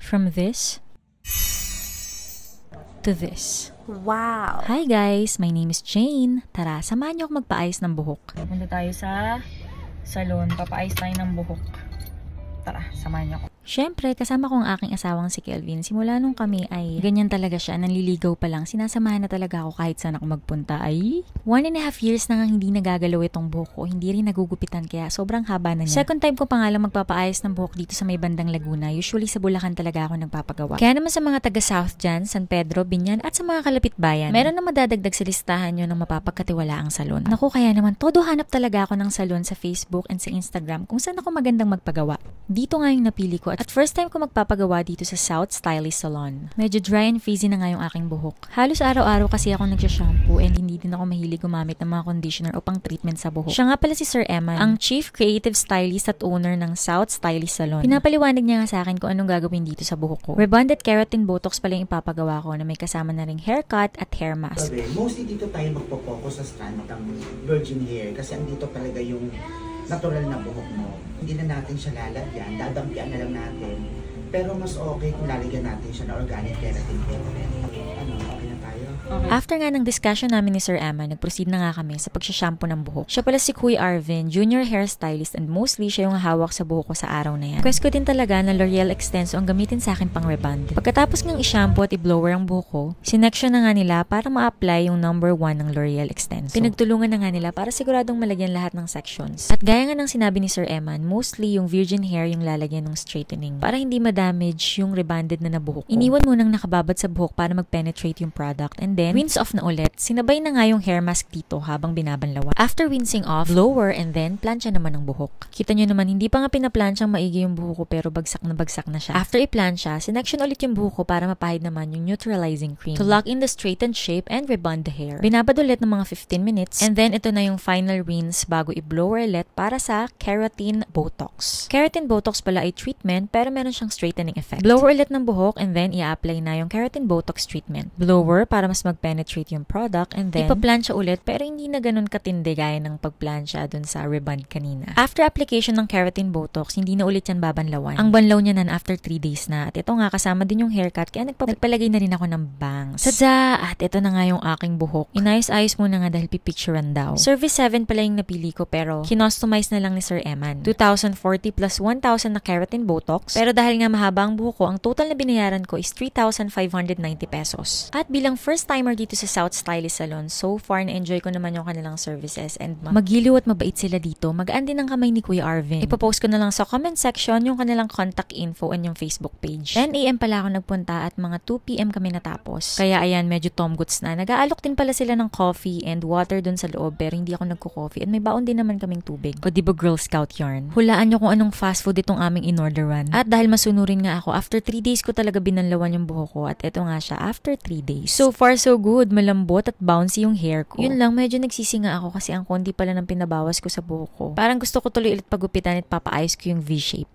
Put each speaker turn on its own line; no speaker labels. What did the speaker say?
From this to this.
Wow!
Hi guys! My name is Jane. Tara, samahan niyo ako magpaayos ng buhok. Punta tayo sa salon. Papaayos tayo ng buhok. Tara, samahan niyo ako. Siyempre, kasama ko ang aking asawang si Kelvin. Simula nung kami ay ganyan talaga siya. Nanliligaw pa lang. Sinasamahan na talaga ako kahit saan ako magpunta. Ay, 1.5 years na nga hindi nagagalaw itong buhok ko. Hindi rin nagugupitan kaya sobrang haba na niya. Second time ko pa nga lang magpapaayos ng buhok dito sa may bandang Laguna. Usually sa Bulacan talaga ako nagpapagawa. Kaya naman sa mga taga-South dyan, San Pedro, Binyan at sa mga kalapit bayan, meron na madadagdag sa listahan nyo ng mapapagkatiwalaang salon. Naku, kaya naman todo hanap talaga ako ng salon sa Facebook and sa Instagram kung saan ako magandang magpagawa. Dito nga yung napili ko. At first time ko magpapagawa dito sa South Stylist Salon. Medyo dry and frizzy na nga yung aking buhok. Halos araw-araw kasi ako nagsha-shampoo and hindi din ako mahilig gumamit ng mga conditioner o pang treatment sa buhok. Siya nga pala si Sir Eman, ang Chief Creative Stylist at owner ng South Stylist Salon. Pinapaliwanag niya nga sa akin kung anong gagawin dito sa buhok ko. Rebonded keratin botox pala yung ipapagawa ko na may kasama na ring haircut at hair mask.
Mostly dito tayo magpo-focus sa strand ng virgin hair kasi andito talaga yung natural na buhok mo. Hindi na natin siya lalagyan, dadampian na lang natin. Pero mas okay kung lalagyan natin siya na organic keratin hair. Ano, okay na tayo?
Okay. After nga ng discussion namin ni Sir Emma, nag-proceed na nga kami sa pagsha-shampoo ng buhok. Siya pala si Kuya Arvin, junior hairstylist and mostly siya yung hawak sa buhok ko sa araw na yan. Request ko din talaga na L'Oreal Extenso ang gamitin sa akin pang rebond. Pagkatapos ng i-shampoo at i-blower ang buhok ko, sinection na nga nila para ma-apply yung number 1 ng L'Oreal Extenso. Pinagtulungan na nga nila para siguradong malagyan lahat ng sections. At gaya nga ng sinabi ni Sir Eman, mostly yung virgin hair yung lalagyan ng straightening para hindi ma-damage yung rebonded na nabuhok ko. Iniwan munang nakababad sa buhok para mag-penetrate yung product and then rinse off na ulit. Sinabay na nga yung hair mask dito habang binabanlawan. After rinsing off, blower and then plancha naman ang buhok. Kita nyo naman, hindi pa nga pinaplanchang maigi yung buhok ko pero bagsak na siya. After i-plancha, sinection ulit yung buhok ko para mapahid naman yung neutralizing cream to lock in the straightened shape and rebond the hair. Binabad ulit ng mga 15 minutes and then ito na yung final rinse bago i-blower ulit para sa keratin botox. Keratin botox pala ay treatment pero meron siyang straightening effect. Blower ulit ng buhok and then i-apply na yung keratin botox treatment. Blower para mas mag-penetrate yung product and then ipa-plancha ulit pero hindi na ganun katindi gaya ng pag-plancha dun sa rebond kanina. After application ng keratin botox, hindi na ulit yan babanlawan. Ang banlaw niya nan after 3 days na at ito nga kasama din yung haircut kaya nagpalagay na rin ako ng bangs. Sadya! At ito na nga yung aking buhok. Inayos-ayos muna nga dahil pipicturean daw. Service 7 pala yung napili ko pero kinostomize na lang ni Sir Eman. 2,040 plus 1,000 na keratin botox pero dahil nga mahaba ang buhok ko, ang total na binayaran ko is 3,590 pesos. At bilang first timer dito sa South Stylist Salon, so far na-enjoy ko naman yung kanilang services and magiliw at mabait sila dito. Magaan din ang kamay ni Kuya Arvin. Ipopost ko na lang sa comment section yung kanilang contact info and yung Facebook page. 10 AM pala ako nagpunta at mga 2 PM kami natapos. Kaya ayan, medyo tomguts na. Nag-aalok din pala sila ng coffee and water dun sa loob pero hindi ako nagko-coffee and may baon din naman kaming tubig. O diba Girl Scout yarn? Hulaan nyo kung anong fast food itong aming in-orderan. At dahil masunurin nga ako, after 3 days ko talaga binanlawan yung buhok ko at ito nga siya after 3 days. So far so good. Malambot at bouncy yung hair ko. Yun lang, medyo nagsisinga ako kasi ang konti pala ng pinabawas ko sa buhok ko. Parang gusto ko tuloy ulit pagupitan at papaayos ko yung V-shape.